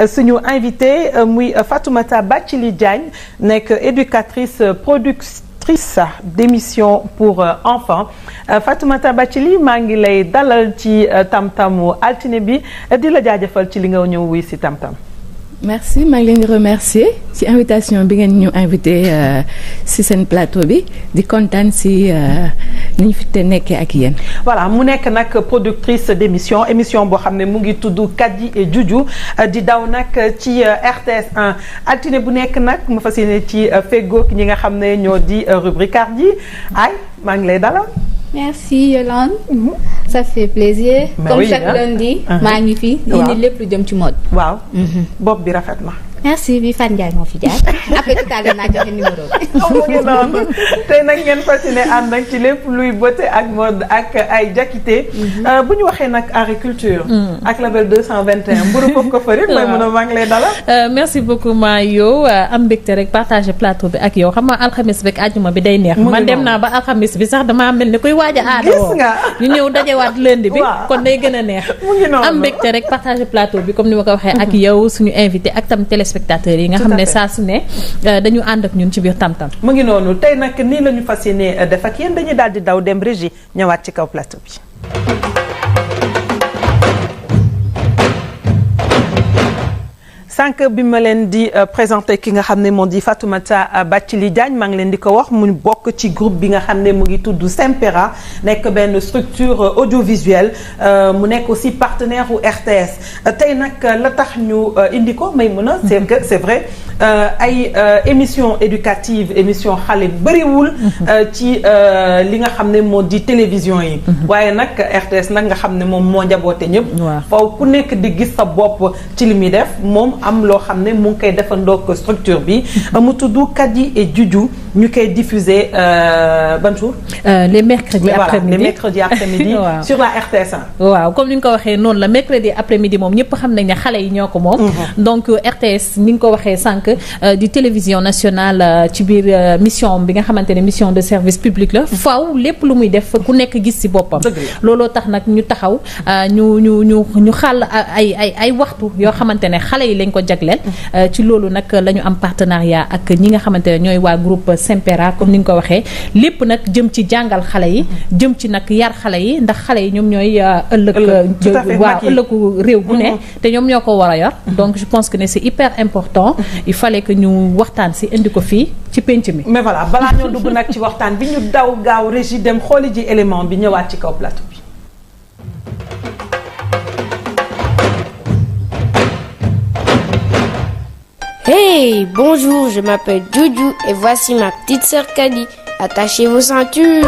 suñu invité muy Fatoumata Bathily Diagne nekk éducatrice productrice d'émissions pour enfants Fatoumata Bathily maa ngi lay dalal ci tam-tamu altine bi di la jaajëfal ci li nga ñëw wuy si tam-tam. merci maa ngi leen di remercier ci invitation bi ngeen ñu invité ci seen plateau bi di kontaan ci ni ñu fi te nekkee ak yéen. voilà mu nekk nag productrice d'émission boo xam ne mu ngi tudd Kadi et Juju di daw nag ci RTS 1 altine bu nekk nag ma fas yéene ci feggoog ñi nga xam ne ñoo di rubricards yi ay maa ngi lay dalal. merci Yolande. ça fait plaisir. comme oui, chaque lundi. maa ngi fi indi lépp lu jëm ci mode. waaw. bopp bi rafet na. merci bi Fane Ndiaye moo fi jaar après tout à l'heure naa joxe numéro bi. mu ngi noonu tey nag ngeen fas yéene ànd nag ci lépp luy beauté ak mode ak ay jakité. bu ñu waxee nag agriculture. ak label 221 mburu foofu ko fa rek mooy mën a maa ngi lay dalal. merci beaucoup maa yow am mbégte rek partager plateau bi ak yow xam nga alxamis beeg àjjuma bi day neex. man dem naa ba alxamis bi sax damaa mel ni kuy waaj a aada woo. gis nga ñu ñëw dajewaat lundi bi. kon day gën a neex. mu ngi noonu am mbégte rek partager plateau bi comme ni ma ko waxee ak yow suñu invité ak tam spectateurs yi nga xam ne saa su ne dañu ànd ak ñun ci biir tam-tam. mu ngi noonu tey nag nii la ñu fas yéene def ak yéen dañuy daal di daw dem régie ñëwaat ci kaw plateau bi. sànq bi ma leen di présenté ki nga xam ne moo di Fatoumata Bathily Diagne maa ngi leen di ko wax mu bokk ci groupe bi nga xam ne mu ngi tudd Sempera nekk benn structure audiovisuelle mu nekk aussi partenaire u RTS tey nag la tax ñu indi ko may mën a c'est que c'est vrai ay émission éducative émission xale bëriwul ci li nga xam ne moo di télévision yi waaye nag RTS nag nga xam ne moom moo njaboote ñëpp faw ku nekk di gis sa bopp ci li muy def moom am loo xam ne mu ngi koy defandoog structure bi mu tudd Kadi et Juju ñu koy diffuser ban jour les mercredis après-midi les mercredis après-midi sur la RTS 1 waaw comme ni nga ko waxee noonu la mercredi après-midi moom ñëpp xam nañ ne xale yi ñoo ko moom donc RTS ni nga ko waxee sànq di télévision nationale ci biir mission bi nga xamante ne mission de service public la faaw lépp lu muy def ku nekk gis ci boppam looloo tax nag ñu taxaw ñu xàll ay waxtu yoo xamante ne xale yi lañ ko jagleel ci loolu nag la ñu am partenariat ak ñi nga xamante ne ñooy waa groupe Sempera comme ni nga ko waxee lépp nag jëm ci jàngal xale yi jëm ci nag yar xale yi ndax xale yi ñoom ñooy ëllëgu réew bu ne te ñoom ñoo ko war a yor donc je pense que ne c'est hyper important il fallait que ñu waxtaan si indi ko fii ci penc mi. mais voilà balaa ñoo dugg nag ci waxtaan bi ñu daw gaaw régie dem xooli ji élément bi ñëwaat ci kaw plateau bi. Hey, bonjour, je m'appelle Juju et voici ma petite sœur Kadi. Attachez vos ceintures.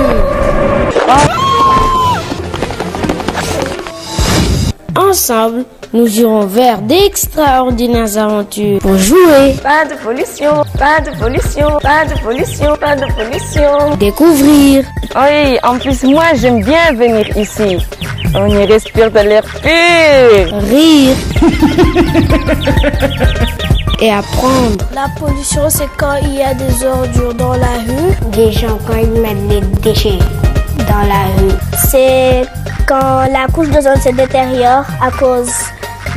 Ensemble, nous irons vers d'extraordinaires aventures pour jouer. Pas de pollution, pas de pollution, pas de pollution, pas de pollution. Découvrir. Oui, en plus moi j'aime bien venir ici. On y respire de l'air pur. Rire. Et apprendre. La pollution, c'est quand il y a des ordures dans la rue. Des gens, quand ils mettent des déchets dans la rue. C'est quand la couche d'ozone se détériore à cause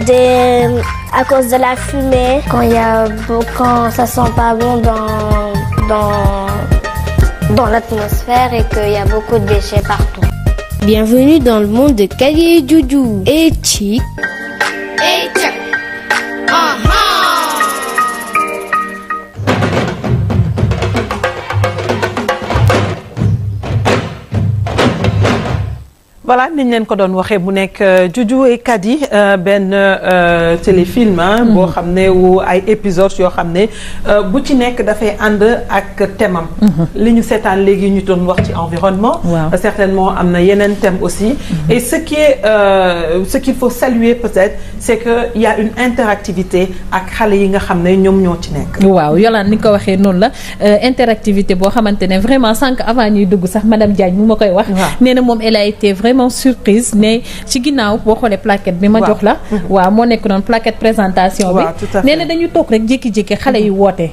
de la fumée. Quand ça sent pas bon dans l'atmosphère et qu'il y a beaucoup de déchets partout. Bienvenue dans le monde de Kadi et Juju. Et Chic. Et Chic. voilà niñ leen ko doon waxee bu nekk Juju et Kadi benn téléfilm boo xam ne wu ay épisodes yoo xam ne bu ci nekk dafay ànd ak thème-am li ñu seetaan léegi ñu doon wax ci environnement certainement am na yeneen thème aussi et ce qu'il faut saluer peut-être c'est que il y a une interactivité ak xale yi nga xam ne ñoom ñoo ci nekk waaw Yolande ni nga ko waxee noonu la interactivité boo xamante ne vraiment sànq avant ñuy dugg sax madame Diagne mu ma koy wax nee na moom elle a été vraiment surprise ne ci ginnaaw boo xoolee plaquette bi ma jox la waaw moo nekk noonu plaquette présentation bi nee na dañu toog rek jékki-jékki xale yi woote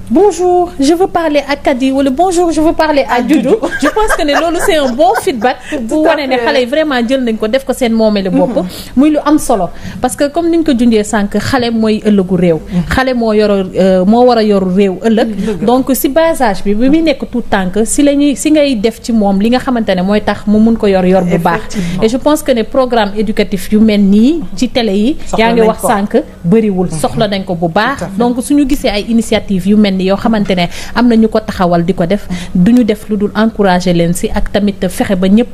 bonjour je veux parler à Kadi wala bonjour je veux parler à Doudou je pense que ne loolu c'est un bon feedback bu wane ne xale yi vraiment jël nañ ko def ko seen moomeelu bopp muy lu am solo parce que comme niñ ko junjee sànq xale mooy ëllëgu réew xale moo war a yor réew ëllëg donc si bas âge bi muy nekk tout tànk si ngay def ci moom li nga xamante ne mooy tax mu mun ko yor bu baax et je pense que ne programme éducatif yu mel nii ci télé yi yaa ngi wax sànq bëriwul soxla nañ ko bu baax donc suñu gisee ay initiative yu mel ni yoo xamante ne am na ñu ko taxawal di ko def duñu def lu dul encourager leen si ak tamit fexe ba ñëpp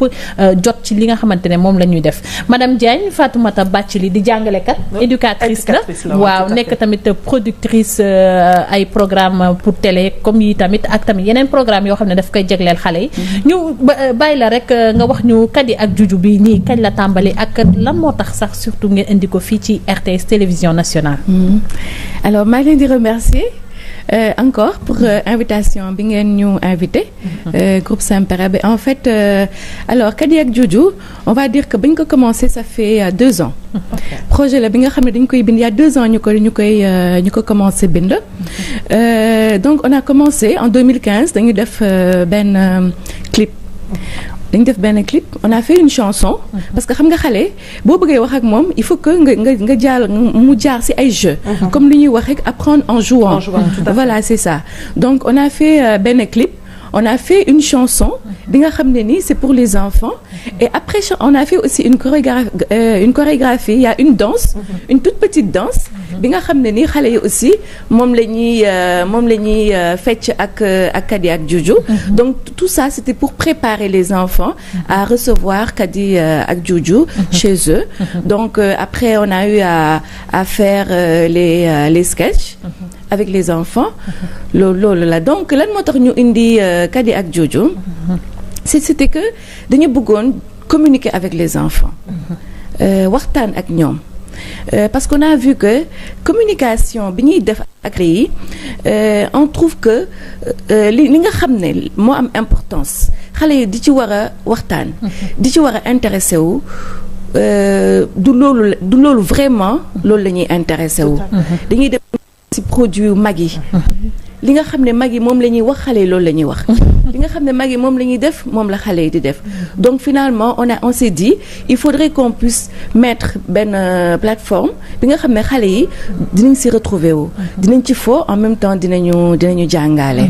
jot ci li nga xamante ne moom la ñuy def madame Diagne Fatoumata Bathily di jàngalekat éducatrice la waaw nekk tamit productrice ay programme pour télé comme yi tamit ak tamit yeneen programme yoo xam ne daf koy jegleel xale yi ñu bàyyi la rek nga wax ñu Kadi ak Juju bi nii kañ la tàmbali ak lan moo tax sax surtout ngeen indi ko fii ci RTS télévision nationale alors maa ngi leen di remercier encore pour invitation bi ngeen ñu invité groupe Sampera bi en fait alors Kadi ak Juju on va dire que bañ ko commencé ça fait 2 ans projet la bi nga xam ne dañ koy bind il y a 2 ans ñu ko commencé bind donc on a commencé en 2015 dañu def benn clip dañu def benn clip on a fait une chanson parce que xam nga xale boo bëggee wax ak moom il faut que nga jaar ci ay jeux comme li ñuy wax rek apprendre en jouant voilà c'est ça donc on a fait benn clip on a fait une chanson bi nga xam ne nii c'est pour les enfants et après on a fait aussi une chorégraphie il y a une danse une toute petite danse bi nga xam ne nii xale yi aussi moom la ñuy fecc ak Kadi ak Juju donc tout ça c'était pour préparer les enfants à recevoir Kadi ak Juju chez eux donc après on a eu à faire les sketchs avec les enfants loolu la donc lan moo tax ñu indi Kadi ak Juju c'était que dañu bëggoon communiquer avec les enfants waxtaan ak ñoom parce qu'on a vu que communication bi ñuy def ak yi on trouve que li nga xam ne moo am importance xale yi di ci war a waxtaan di ci war a intéressé wu du loolu vraiment loolu la ñuy intéressé wu dañuy def ci produit mag yi li nga xam ne mag yi moom la ñuy wax xale yi loolu la ñuy wax li nga xam ne mag yi moom la ñuy def moom la xale yi di def donc finalement on s'est dit il faudrait qu'on puisse mettre benn plateforme bi nga xam ne xale yi dinañ ci retrouver wu dinañ ci fo en même temps dinañu jàngale.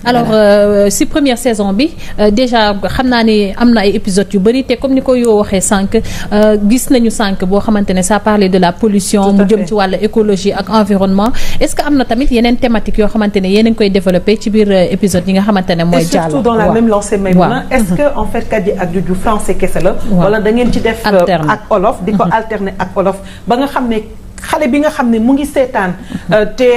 alors ci première saison bi déjà xam naa ni am na ay épisodes yu bari te comme ni ko yoo waxee sànq gis nañu sànq boo xamante ne ça parlait de la pollution mu jëm ci wàllu écologie ak environnement est-ce que am na tamit yeneen thématiques yoo xamante ne yéen a ngi koy développer ci biir épisode yi nga xamante ne mooy surtout dans la même lancée Maïmouna est-ce que en fait Kadi ak Juju français kese la wala da ngeen ci def ak olof di ko alterner ak olof ba nga xam ne xale bi nga xam ne mu ngi seetaan te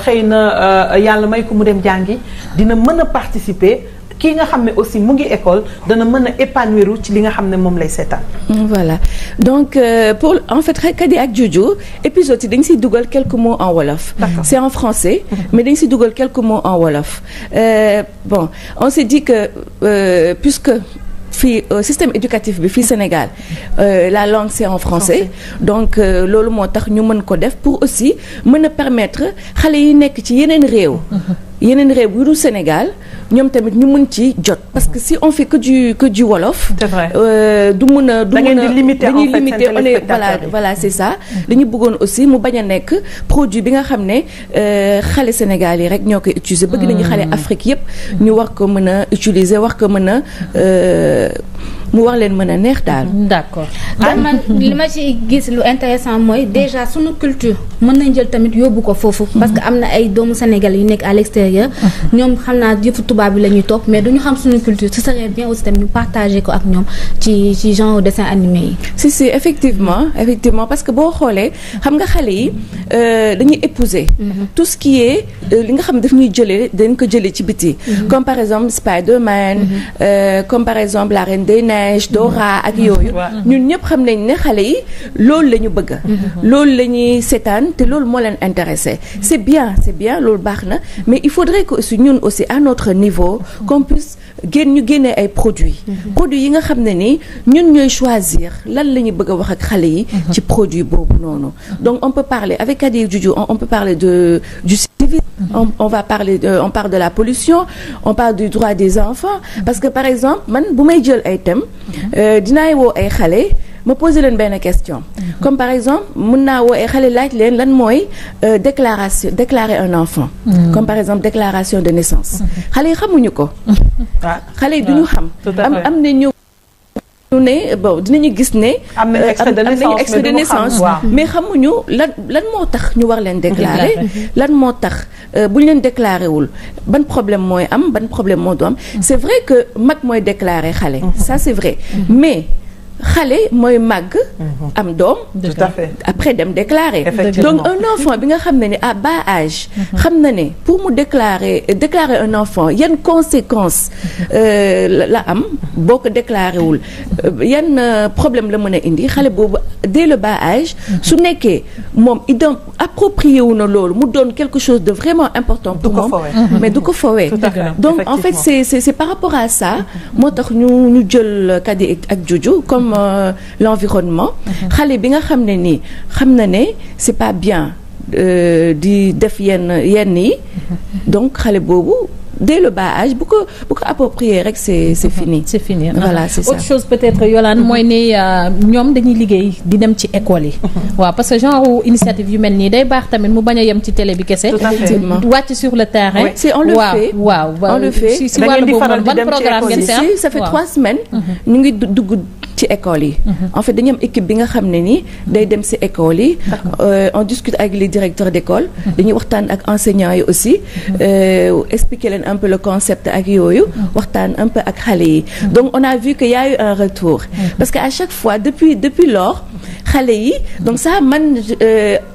xëy na yàlla may ko mu dem jàngi dina mën a participer kii nga xam ne aussi mu ngi école dana mën a épanouir ci li nga xam ne moom lay seetaan. voilà donc pour en fait Kadi ak Juju épisode yi dañ siy dugal quelques mots en wolof. c'est en français. mais dañ siy dugal quelques mots en wolof. bon on s'est dit que puisque fii système éducatif bi fii Sénégal la langue c'est en français donc loolu moo tax ñu mën ko def pour aussi mën a permettre xale yi nekk ci yeneen réew yu dul Sénégal ñoom tamit ñu mën ci jot parce que si on fait que du wolof. c'est vrai du mën a dañuy limiter voilà c'est ça. dañu bëggoon aussi mu bañ a nekk produit bi nga xam ne xale Sénégal yi rek ñoo koy utiliser. bëgg nañu xale Afrique yépp ñu war ko mën a utiliser war ko mën a mu war leen mën a neex daal. d'accord man li ma ci gis lu intéressant mooy déjà sunu culture mën nañ jël tamit yóbbu ko foofu. parce que am na ay doomu Sénégal yu nekk à l'extérieur. ñoom xam naa yëfu tubaab bi la ñuy topp mais duñu xam sunu culture ce serait bien aussi tamit ñu partager ko ak ñoom ci genre dessin animé yi. si effectivement parce que boo xoolee xam nga xale yi dañuy épouser. tout ce qui est li nga xam ne daf ñuy jëlee dañ ko jëlee ci biti. comme par exemple Spider-Man. comme par exemple la Reine des Neiges Dora ak yooyu. ñun ñëpp xam nañ ne xale yi loolu la ñu bëgg. loolu la ñuy seetaan te loolu moo leen intéressé. c'est bien loolu baax na mais il faudrait que aussi ñun aussi à notre niveau niveau qu'on puisse ñu génnee ay produits yi nga xam ne ni ñun ñooy choisir lan la ñu bëgg a wax ak xale yi ci produit boobu noonu. Donc on peut parler avec Kadi et Djoudjou, on peut parler du civisme, on parle de la pollution, on parle du droit des enfants, parce que par exemple man bu may jël ay thèmes dinaay woo ay xale ma poser leen benn question comme par exemple mën naa woo ay xale laaj leen lan mooy déclarer un enfant comme par exemple déclaration de naissance xale yi xamuñu ko xale yi duñu xam am na ñu ne bon dinañu gis ne am nañu extrait de naissance mais xamuñu lan moo tax ñu war leen déclarer lan moo tax bu ñu leen déclaré wul ban problème mooy am ban problème moo du am c'est vrai que mag mooy déclarer xale ça c'est vrai mais xale mooy màgg am doom tout à fait après dem déclarer donc un enfant bi nga xam ne ni à bas âge xam na ne pour mu déclarer un enfant yan conséquences la am boo ko déclaré wul yan problème la mën a indi xale boobu dès le bas âge su nekkee moom approprié wu na loolu mu doon quelque chose de vraiment important pour moom mais du ko fowee donc en fait c'est par rapport à ça moo tax ñu jël Kadi ak Djoudjou comme l'environnement xale bi nga xam ne nii xam na ne c'est pas bien di def yenn yi donc xale boobu dès le bas âge bu ko approprier rek c'est fini. C'est fini. Voilà, c'est ça. Autre chose peut-être Yolande mooy ne ñoom dañuy liggéey di dem ci école yi. waaw parce que genre initiative yu mel nii day baax tamit mu bañ a yem ci télé bi kese. wàcc sur le terrain. Oui, on le fait. waaw on le fait. si wàllu boobu noonu ban programme ngeen si am. ça fait 3 semaines. ñu ngi dugg ci école yi. En fait dañu am équipe bi nga xam ne ni day dem ci école yi. On discute avec les directeurs d'école. dañuy waxtaan ak enseignants yi aussi. Expliquer leen un peu le concept ak yooyu. waxtaan un peu ak xale yi. Donc on a vu qu'il y a eu un retour. Parce que à chaque fois depuis lors xale yi donc ça man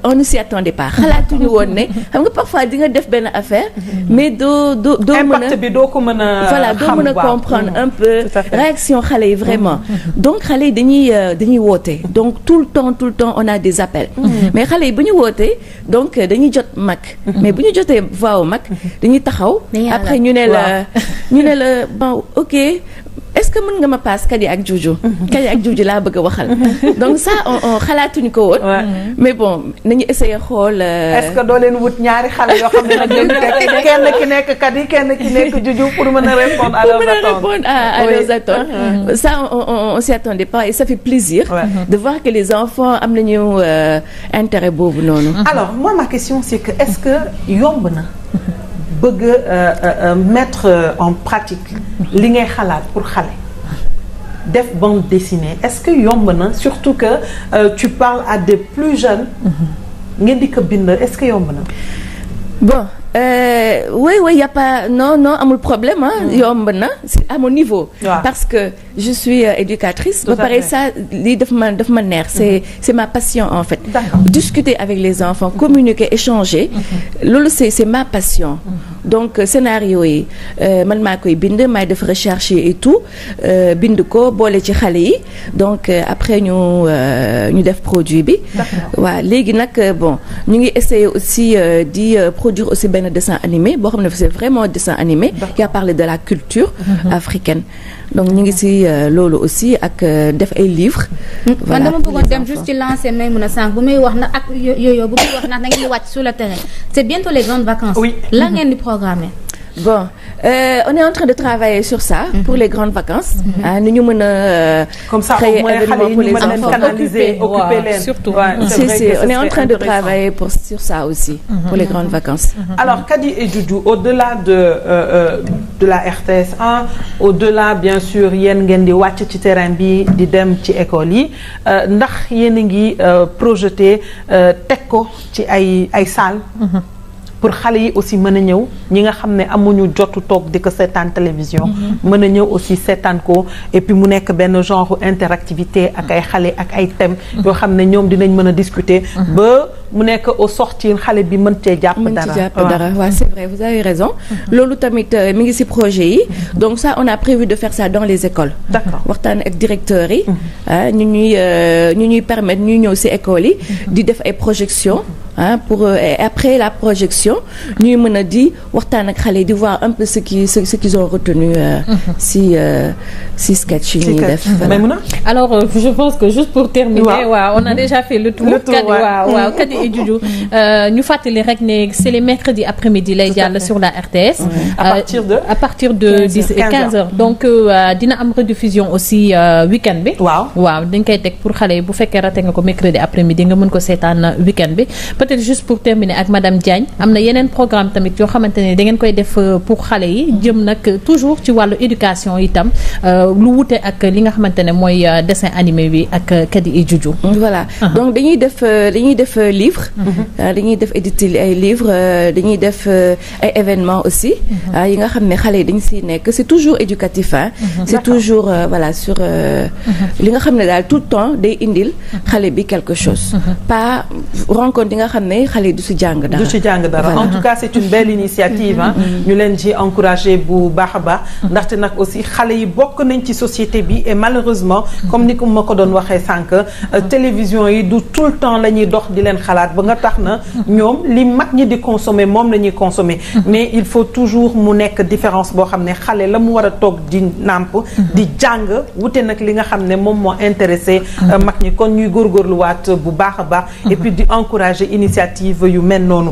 on ne s'y attendait pas xalaatuñu woon ne xam nga parfois di nga def benn affaire. mais doo mën a impact bi doo ko mën a. voilà doo mën a comprendre un peu réaction xale yi vraiment. donc xale yi dañuy woote donc tout le temps on a des appels. mais xale yi bu ñu wootee donc dañuy jot mag. mais bu ñu jotee voix au mag dañuy taxaw. après ñu ne la bon ok. est-ce que mën nga ma paas Kadi ak Djoudjou. Kadi ak Djoudjou laa bëgg a waxal. donc ça on xalaatuñu ko woon. mais bon nañu essayer xool. est-ce que doo leen wut ñaari xale yoo xam ne nag kenn ki nekk Kadi kenn ki nekk Djoudjou pour mën a répondre à leurs attentes. pour mën a répondre à leurs attentes. ça on s'y attendait pas et ça fait plaisir. de voir que les enfants am nañu intérêt boobu noonu. alors moi ma question c'est que est-ce que yomb na. bëgg mettre en pratique li ngay xalaat pour xale def bande dessinée est-ce que yomb na surtout que tu parles à des plus jeunes ngeen di ko bind est-ce que yomb na. bon oui y a pas non amul problème yomb na c'est à mon niveau. parce que je suis éducatrice. ba pare ça lii daf ma neex c'est ma passion en fait. discuter avec les enfants communiquer échanger. loolu c'est ma passion. donc scénario yi man maa koy bind maay def recherche et tout bind ko boole ci xale yi donc après ñu def produit bi. waaw léegi nag bon ñu ngi essayer aussi di produire aussi benn dessin animé boo xam ne c'est vraiment dessin animé qui a parlé de la culture africaine. donc ñu ngi ci loolu aussi ak def ay livres. voilà dama bëggoon dem juste ci lancer may mun a sànq bu muy wax na ak yooyu bu muy wax na ngeen di wàcc sur le terrain c'est bientôt les grandes vacances. oui la ngeen di programmer. bon on est en train de travailler sur ça. pour les grandes vacances. nu ñu mën a. comme ça créer événement pour les enfants canaliser occuper leen. surtout on est en train de travailler sur ça aussi. pour les grandes vacances. alors Kadi et Djoudjou au-delà de la RTS1 au-delà bien sûr yéen ngeen di wàcc ci terrain bi di dem ci école yi ndax yéen a ngi projeté teg ko ci ay salles. pour xale yi aussi mën a ñëw ñi nga xam ne amuñu jotu toog di ko seetaan télévision. mën a ñëw aussi seetaan ko et puis mu nekk benn genre interactivité ak ay xale ak ay thèmes. yoo xam ne ñoom dinañ mën a discuter. ba mu nekk au sortir xale bi mën cee jàpp dara. waaw c'est vrai vous avez raison. loolu tamit mi ngi ci projet yi. donc ça on a prévu de faire ça dans les écoles. d'accord waxtaan ak directeurs yi. ñu ñuy permettre ñuy ñëw ci écoles yi. di def ay projections. pour après la projection ñuy mën a di waxtaan ak xale yi di voir un peu ce qu'ils ont retenu si sketch yi ñuy def. alors je pense que juste pour terminer waaw on a déjà fait le tour waaw Kady et Dioudiou ñu fàttali rek ne c'est les mercredis après-midi lay jàll sur la RTS à partir de 10 et 15 heures donc dina am rediffusion aussi week-end bi waaw dañ koy teg pour xale yi bu fekkee raté nga ko mercredi après-midi nga mën ko seetaan week-end bi. peut-être juste pour terminer ak madame Diagne am na yeneen programme tamit yoo xamante ne da ngeen koy def pour xale yi jëm nag toujours ci wàllu éducation itam lu wute ak li nga xamante ne mooy dessin animé bi ak Kady et Dioudiou. voilà donc dañuy def livre. dañuy def éditer ay livres dañuy def ay événements aussi. yi nga xam ne xale yi dañ siy nekk c'est toujours éducatif c'est toujours voilà sur li nga xam ne daal tout le temps day indil xale bi quelque chose. pas rencontre yi nga xam ne xale du ci jàng dara. En tout cas c'est une belle initiative ñu leen ci encourager bu baax a baax ndaxte nag aussi xale yi bokk nañ ci société bi et malheureusement comme ni ko ma ko doon waxee sànq télévision yi du tout le temps la ñuy dox di leen xalaat ba nga tax na ñoom li mag ñi di consommer moom la ñuy consommer mais il faut toujours mu nekk différence boo xam ne xale la mu war a toog di nàmp di jàng wute nag li nga xam ne moom moo intéressé mag ñi kon ñuy góorgóorluwaat bu baax a baax et puis di encourager initiative yu mel noonu